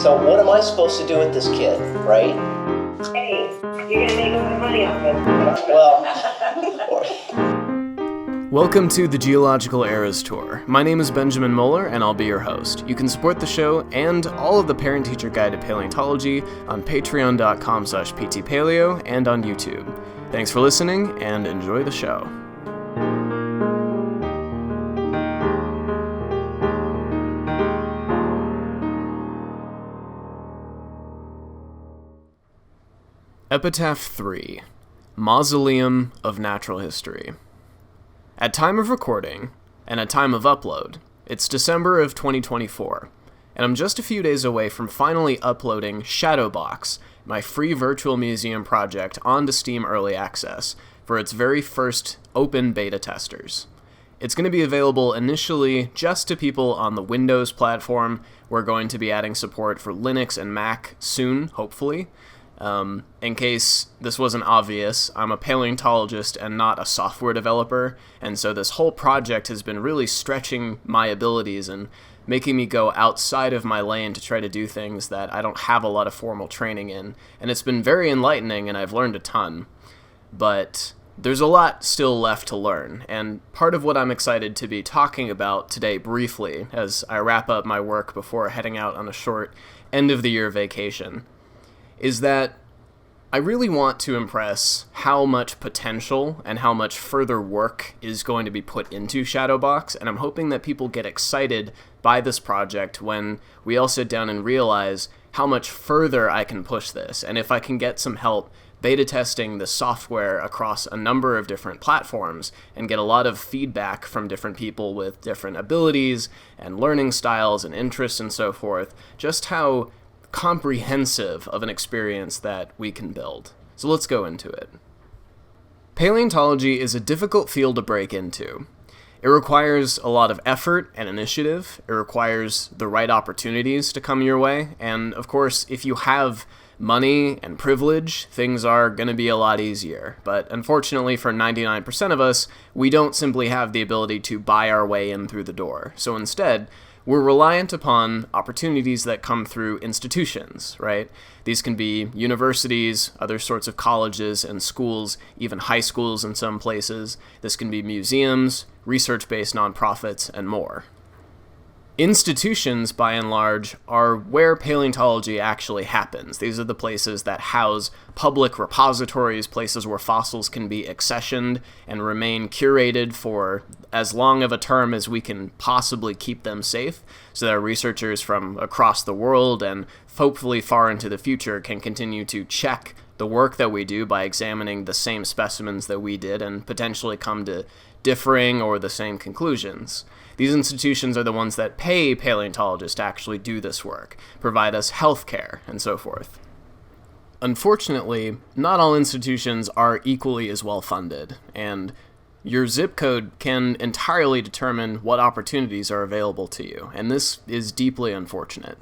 So what am I supposed to do with this kid, right? Hey, you're gonna make a lot of money off it. Well, Welcome to the Geological Eras Tour. My name is Benjamin Moeller, and I'll be your host. You can support the show and all of the Parent-Teacher Guide to Paleontology on patreon.com/ptpaleo and on YouTube. Thanks for listening, and enjoy the show. Epitaph 3, Mausoleum of Natural History. At time of recording, and at time of upload, it's December of 2024, and I'm just a few days away from finally uploading Shadowbox, my free virtual museum project, onto Steam Early Access for its very first open beta testers. It's going to be available initially just to people on the Windows platform. We're going to be adding support for Linux and Mac soon, hopefully. In case this wasn't obvious, I'm a paleontologist and not a software developer, and so this whole project has been really stretching my abilities and making me go outside of my lane to try to do things that I don't have a lot of formal training in, and it's been very enlightening and I've learned a ton. But there's a lot still left to learn, and part of what I'm excited to be talking about today briefly as I wrap up my work before heading out on a short end-of-the-year vacation is that I really want to impress how much potential and how much further work is going to be put into Shadowbox, and I'm hoping that people get excited by this project when we all sit down and realize how much further I can push this, and if I can get some help beta testing the software across a number of different platforms and get a lot of feedback from different people with different abilities and learning styles and interests and so forth, just how comprehensive of an experience that we can build. So let's go into it. Paleontology is a difficult field to break into. It requires a lot of effort and initiative. It requires the right opportunities to come your way. And of course, if you have money and privilege, things are going to be a lot easier. But unfortunately for 99% of us, we don't simply have the ability to buy our way in through the door. So instead, we're reliant upon opportunities that come through institutions, right? These can be universities, other sorts of colleges and schools, even high schools in some places. This can be museums, research-based nonprofits, and more. Institutions, by and large, are where paleontology actually happens. These are the places that house public repositories, places where fossils can be accessioned and remain curated for as long of a term as we can possibly keep them safe, so that researchers from across the world and hopefully far into the future can continue to check the work that we do by examining the same specimens that we did and potentially come to differing or the same conclusions. These institutions are the ones that pay paleontologists to actually do this work, provide us health care, and so forth. Unfortunately, not all institutions are equally as well funded, and your zip code can entirely determine what opportunities are available to you, and this is deeply unfortunate.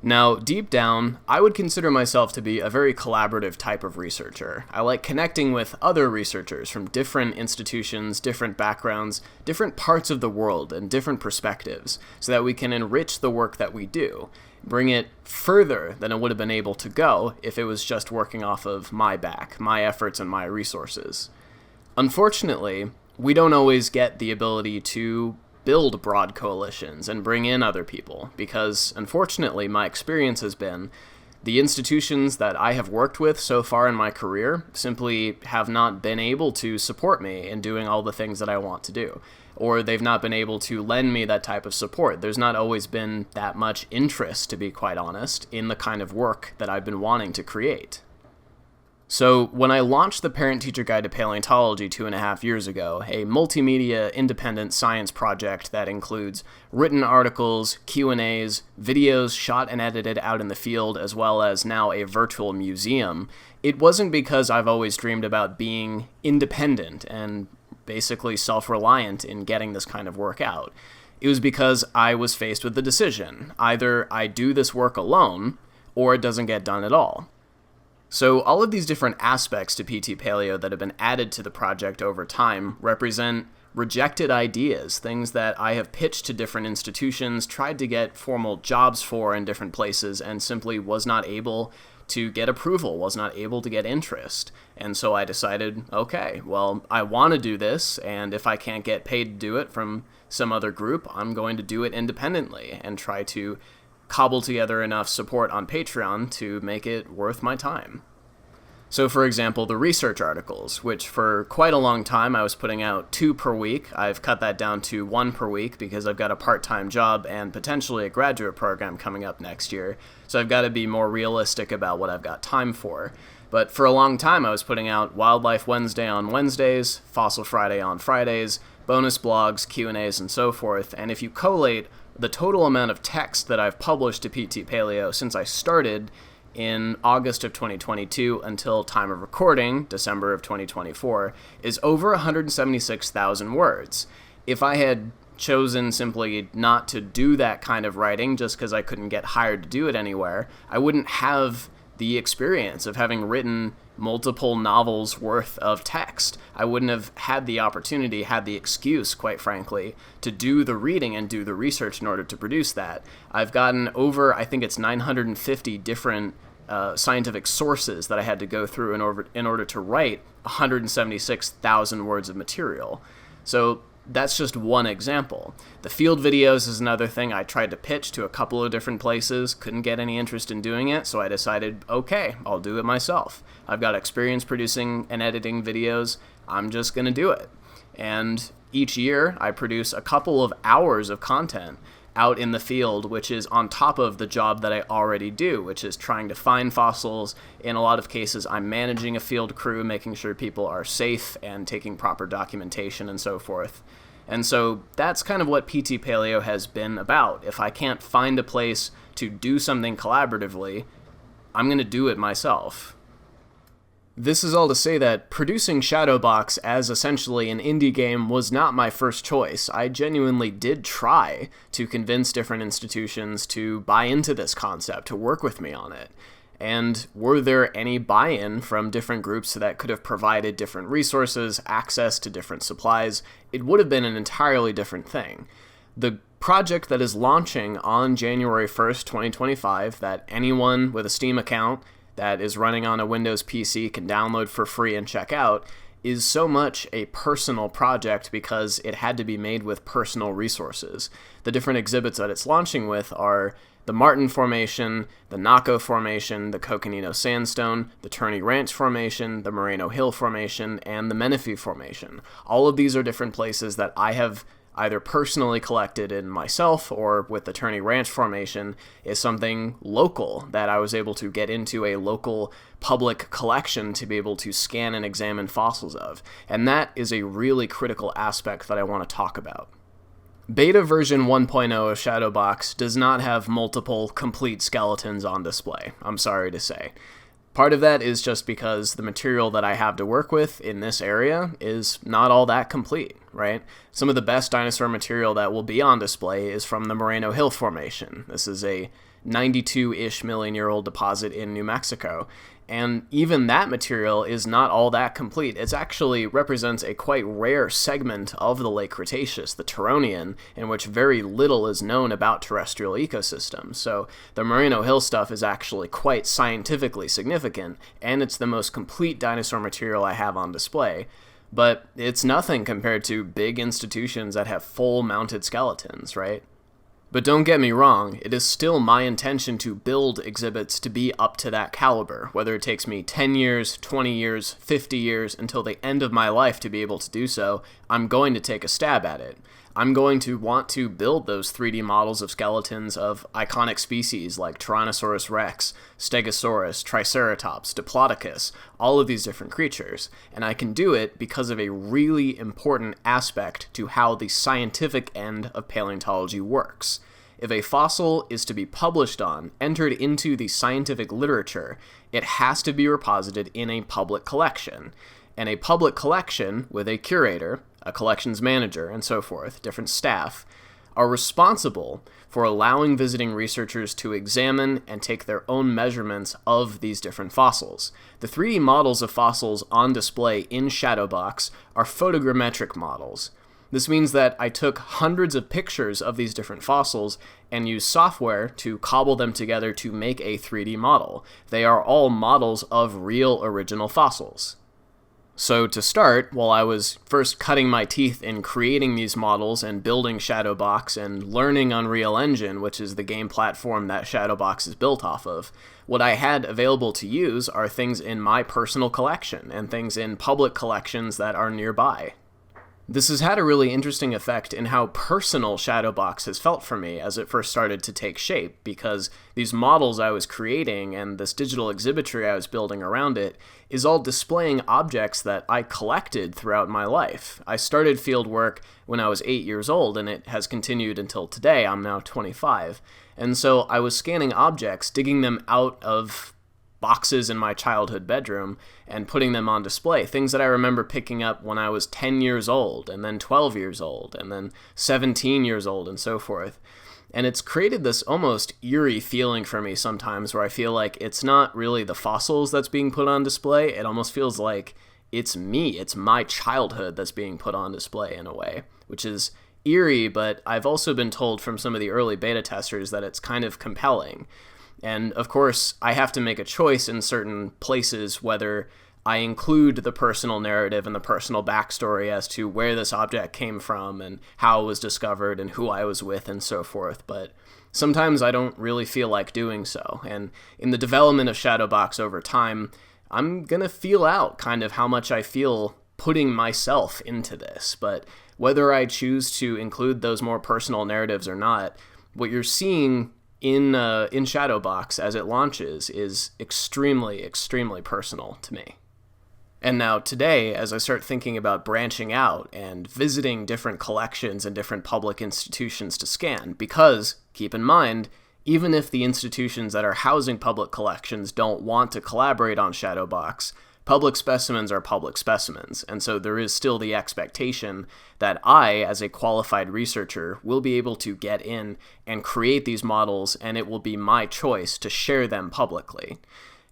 Now, deep down, I would consider myself to be a very collaborative type of researcher. I like connecting with other researchers from different institutions, different backgrounds, different parts of the world, and different perspectives, so that we can enrich the work that we do, bring it further than it would have been able to go if it was just working off of my back, my efforts, and my resources. Unfortunately, we don't always get the ability to build broad coalitions and bring in other people, because unfortunately my experience has been the institutions that I have worked with so far in my career simply have not been able to support me in doing all the things that I want to do, or they've not been able to lend me that type of support. There's not always been that much interest, to be quite honest, in the kind of work that I've been wanting to create. So when I launched the Parent-Teacher Guide to Paleontology 2.5 years ago, a multimedia independent science project that includes written articles, Q&As, videos shot and edited out in the field, as well as now a virtual museum, it wasn't because I've always dreamed about being independent and basically self-reliant in getting this kind of work out. It was because I was faced with the decision. Either I do this work alone, or it doesn't get done at all. So all of these different aspects to PT Paleo that have been added to the project over time represent rejected ideas, things that I have pitched to different institutions, tried to get formal jobs for in different places, and simply was not able to get approval, was not able to get interest. And so I decided, okay, well, I want to do this, and if I can't get paid to do it from some other group, I'm going to do it independently and try to cobble together enough support on Patreon to make it worth my time. So, for example, the research articles, which for quite a long time I was putting out 2 per week. I've cut that down to 1 per week because I've got a part-time job and potentially a graduate program coming up next year. So I've got to be more realistic about what I've got time for. But for a long time I was putting out Wildlife Wednesday on Wednesdays, Fossil Friday on Fridays, bonus blogs, Q&As, and so forth. And if you collate the total amount of text that I've published to PT Paleo since I started in August of 2022 until time of recording, December of 2024, is over 176,000 words. If I had chosen simply not to do that kind of writing just because I couldn't get hired to do it anywhere, I wouldn't have the experience of having written multiple novels worth of text. I wouldn't have had the opportunity, had the excuse, quite frankly, to do the reading and do the research in order to produce that. I've gotten over, I think it's 950 different scientific sources that I had to go through in order to write 176,000 words of material. So that's just one example. The field videos is another thing. I tried to pitch to a couple of different places, couldn't get any interest in doing it, so I decided, okay, I'll do it myself. I've got experience producing and editing videos, I'm just going to do it. And each year, I produce a couple of hours of content out in the field, which is on top of the job that I already do, which is trying to find fossils. In a lot of cases, I'm managing a field crew, making sure people are safe and taking proper documentation and so forth. And so that's kind of what PT Paleo has been about. If I can't find a place to do something collaboratively, I'm going to do it myself. This is all to say that producing Shadowbox as essentially an indie game was not my first choice. I genuinely did try to convince different institutions to buy into this concept, to work with me on it. And were there any buy-in from different groups that could have provided different resources, access to different supplies, it would have been an entirely different thing. The project that is launching on January 1st, 2025, that anyone with a Steam account that is running on a Windows PC can download for free and check out, is so much a personal project because it had to be made with personal resources. The different exhibits that it's launching with are the Martin Formation, the Naco Formation, the Coconino Sandstone, the Turney Ranch Formation, the Moreno Hill Formation, and the Menifee Formation. All of these are different places that I have either personally collected in myself or with the Turney Ranch Formation is something local that I was able to get into a local public collection to be able to scan and examine fossils of. And that is a really critical aspect that I want to talk about. Beta version 1.0 of Shadowbox does not have multiple complete skeletons on display, I'm sorry to say. Part of that is just because the material that I have to work with in this area is not all that complete, right? Some of the best dinosaur material that will be on display is from the Moreno Hill Formation. This is a 92-ish million-year-old deposit in New Mexico, and even that material is not all that complete. It actually represents a quite rare segment of the late Cretaceous, the Turonian, in which very little is known about terrestrial ecosystems. So the Moreno Hill stuff is actually quite scientifically significant, and it's the most complete dinosaur material I have on display. But it's nothing compared to big institutions that have full mounted skeletons, right? But don't get me wrong, it is still my intention to build exhibits to be up to that caliber, whether it takes me 10 years, 20 years, 50 years, until the end of my life to be able to do so. I'm going to take a stab at it. I'm going to want to build those 3D models of skeletons of iconic species like Tyrannosaurus rex, Stegosaurus, Triceratops, Diplodocus, all of these different creatures, and I can do it because of a really important aspect to how the scientific end of paleontology works. If a fossil is to be published on, entered into the scientific literature, it has to be reposited in a public collection. And a public collection with a curator, a collections manager, and so forth, different staff, are responsible for allowing visiting researchers to examine and take their own measurements of these different fossils. The 3D models of fossils on display in Shadowbox are photogrammetric models. This means that I took hundreds of pictures of these different fossils and used software to cobble them together to make a 3D model. They are all models of real original fossils. So to start, while I was first cutting my teeth in creating these models and building Shadowbox and learning Unreal Engine, which is the game platform that Shadowbox is built off of, what I had available to use are things in my personal collection and things in public collections that are nearby. This has had a really interesting effect in how personal Shadowbox has felt for me as it first started to take shape, because these models I was creating and this digital exhibitry I was building around it is all displaying objects that I collected throughout my life. I started field work when I was 8 years old, and it has continued until today. I'm now 25. And so I was scanning objects, digging them out of boxes in my childhood bedroom and putting them on display. Things that I remember picking up when I was 10 years old, and then 12 years old, and then 17 years old, and so forth. And it's created this almost eerie feeling for me sometimes where I feel like it's not really the fossils that's being put on display. It almost feels like it's me. It's my childhood that's being put on display in a way, which is eerie, but I've also been told from some of the early beta testers that it's kind of compelling. And of course, I have to make a choice in certain places whether I include the personal narrative and the personal backstory as to where this object came from and how it was discovered and who I was with and so forth. But sometimes I don't really feel like doing so. And in the development of Shadowbox over time, I'm going to feel out kind of how much I feel putting myself into this. But whether I choose to include those more personal narratives or not, what you're seeing in Shadowbox as it launches is extremely, extremely personal to me. And now today, as I start thinking about branching out and visiting different collections and different public institutions to scan, because, keep in mind, even if the institutions that are housing public collections don't want to collaborate on Shadowbox, public specimens are public specimens, and so there is still the expectation that I, as a qualified researcher, will be able to get in and create these models, and it will be my choice to share them publicly.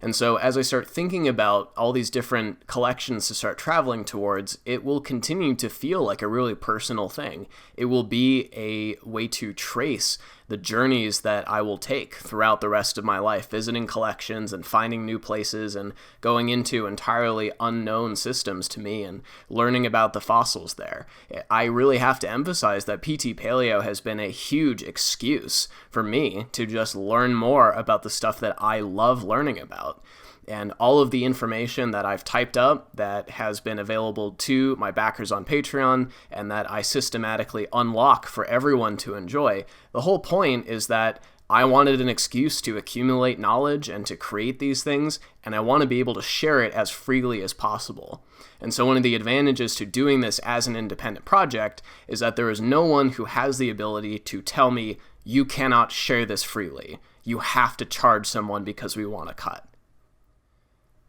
And so as I start thinking about all these different collections to start traveling towards, it will continue to feel like a really personal thing. It will be a way to trace the journeys that I will take throughout the rest of my life, visiting collections and finding new places and going into entirely unknown systems to me and learning about the fossils there. I really have to emphasize that PT Paleo has been a huge excuse for me to just learn more about the stuff that I love learning about. And all of the information that I've typed up that has been available to my backers on Patreon and that I systematically unlock for everyone to enjoy, the whole point is that I wanted an excuse to accumulate knowledge and to create these things, and I want to be able to share it as freely as possible. And so one of the advantages to doing this as an independent project is that there is no one who has the ability to tell me, you cannot share this freely. You have to charge someone because we want a cut.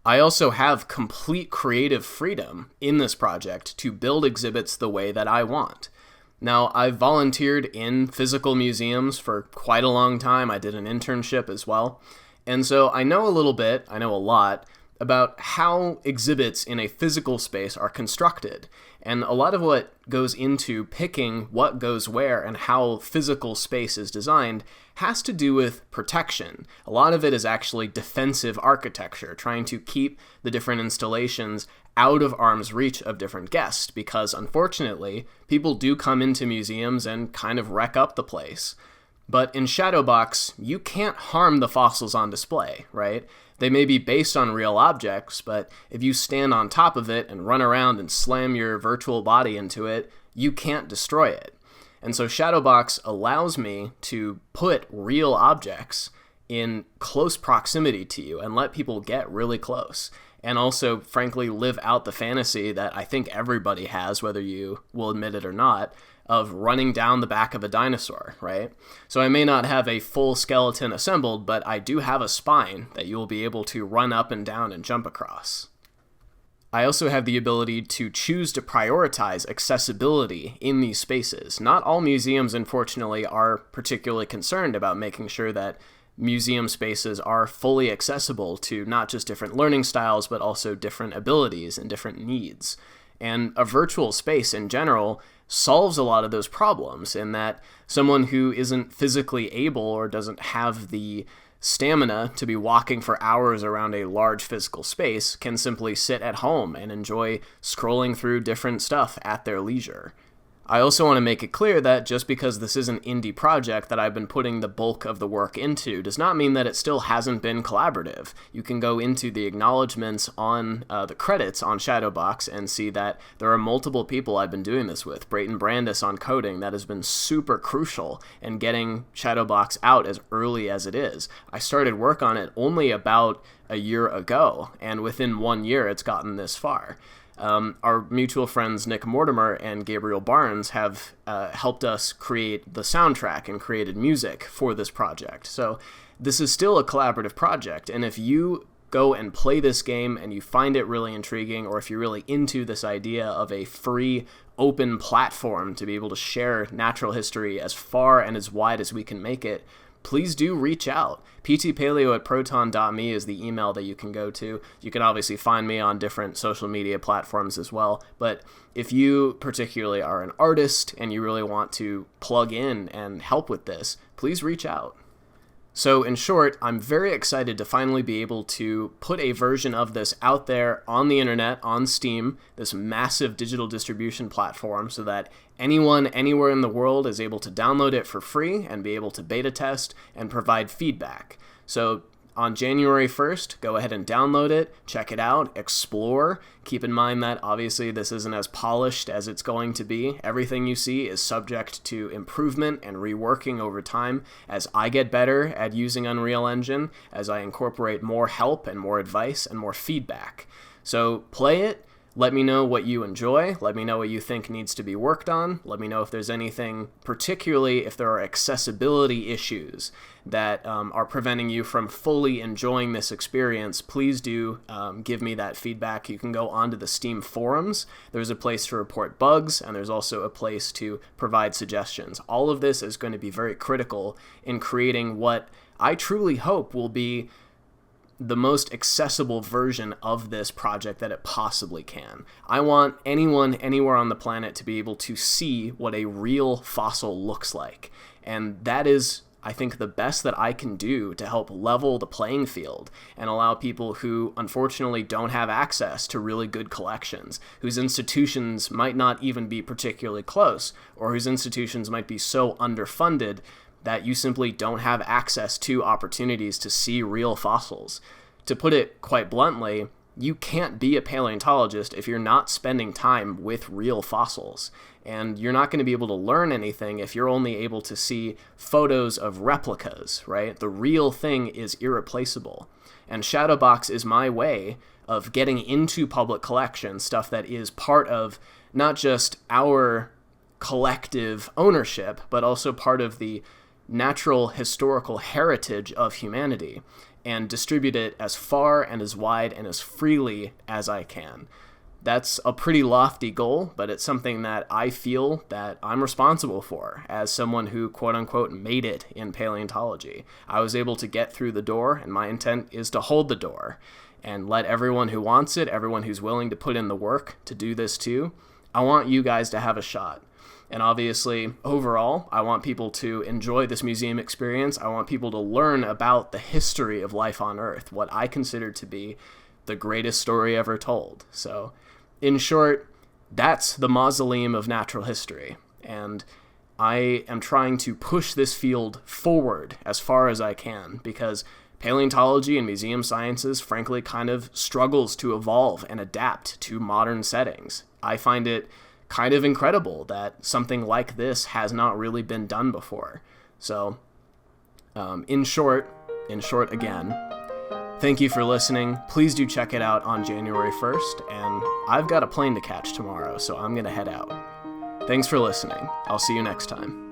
I also have complete creative freedom in this project to build exhibits the way that I want. Now, I've volunteered in physical museums for quite a long time. I did an internship as well. And so I know a little bit, I know a lot, about how exhibits in a physical space are constructed. And a lot of what goes into picking what goes where and how physical space is designed has to do with protection. A lot of it is actually defensive architecture, trying to keep the different installations out of arm's reach of different guests, because unfortunately, people do come into museums and kind of wreck up the place. But in Shadowbox, you can't harm the fossils on display, right? They may be based on real objects, but if you stand on top of it and run around and slam your virtual body into it, you can't destroy it. And so Shadowbox allows me to put real objects in close proximity to you and let people get really close. And also, frankly, live out the fantasy that I think everybody has, whether you will admit it or not, of running down the back of a dinosaur, right? So I may not have a full skeleton assembled, but I do have a spine that you will be able to run up and down and jump across. I also have the ability to choose to prioritize accessibility in these spaces. Not all museums, unfortunately, are particularly concerned about making sure that museum spaces are fully accessible to not just different learning styles, but also different abilities and different needs. And a virtual space in general solves a lot of those problems, in that someone who isn't physically able or doesn't have the stamina to be walking for hours around a large physical space can simply sit at home and enjoy scrolling through different stuff at their leisure. I also want to make it clear that just because this is an indie project that I've been putting the bulk of the work into does not mean that it still hasn't been collaborative. You can go into the acknowledgements on the credits on Shadowbox and see that there are multiple people I've been doing this with. Brayton Brandis on coding, that has been super crucial in getting Shadowbox out as early as it is. I started work on it only about a year ago, and within 1 year it's gotten this far. Our mutual friends Nick Mortimer and Gabriel Barnes have helped us create the soundtrack and created music for this project. So this is still a collaborative project, and if you go and play this game and you find it really intriguing, or if you're really into this idea of a free, open platform to be able to share natural history as far and as wide as we can make it, please do reach out. ptpaleo@proton.me is the email that you can go to. You can obviously find me on different social media platforms as well, but if you particularly are an artist and you really want to plug in and help with this, please reach out. So in short, I'm very excited to finally be able to put a version of this out there on the internet, on Steam, this massive digital distribution platform, so that anyone anywhere in the world is able to download it for free and be able to beta test and provide feedback. So on January 1st, go ahead and download it, check it out, explore. Keep in mind that obviously this isn't as polished as it's going to be. Everything you see is subject to improvement and reworking over time as I get better at using Unreal Engine, as I incorporate more help and more advice and more feedback. So play it. Let me know what you enjoy. Let me know what you think needs to be worked on. Let me know if there's anything, particularly if there are accessibility issues that are preventing you from fully enjoying this experience. Please do give me that feedback. You can go onto the Steam forums. There's a place to report bugs, and there's also a place to provide suggestions. All of this is going to be very critical in creating what I truly hope will be the most accessible version of this project that it possibly can. I want anyone anywhere on the planet to be able to see what a real fossil looks like. And that is, I think, the best that I can do to help level the playing field and allow people who unfortunately don't have access to really good collections, whose institutions might not even be particularly close, or whose institutions might be so underfunded that you simply don't have access to opportunities to see real fossils. To put it quite bluntly, you can't be a paleontologist if you're not spending time with real fossils. And you're not going to be able to learn anything if you're only able to see photos of replicas, right? The real thing is irreplaceable. And Shadowbox is my way of getting into public collections, stuff that is part of not just our collective ownership, but also part of the natural historical heritage of humanity, and distribute it as far and as wide and as freely as I can. That's a pretty lofty goal, but it's something that I feel that I'm responsible for as someone who quote-unquote made it in paleontology. I was able to get through the door, and my intent is to hold the door and let everyone who wants it, everyone who's willing to put in the work to do this too, I want you guys to have a shot. And obviously, overall, I want people to enjoy this museum experience. I want people to learn about the history of life on Earth, what I consider to be the greatest story ever told. So, in short, that's the Mausoleum of natural history. And I am trying to push this field forward as far as I can, because paleontology and museum sciences, frankly, kind of struggles to evolve and adapt to modern settings. I find it kind of incredible that something like this has not really been done before. So, in short again, thank you for listening. Please do check it out on January 1st, and I've got a plane to catch tomorrow, so I'm going to head out. Thanks for listening. I'll see you next time.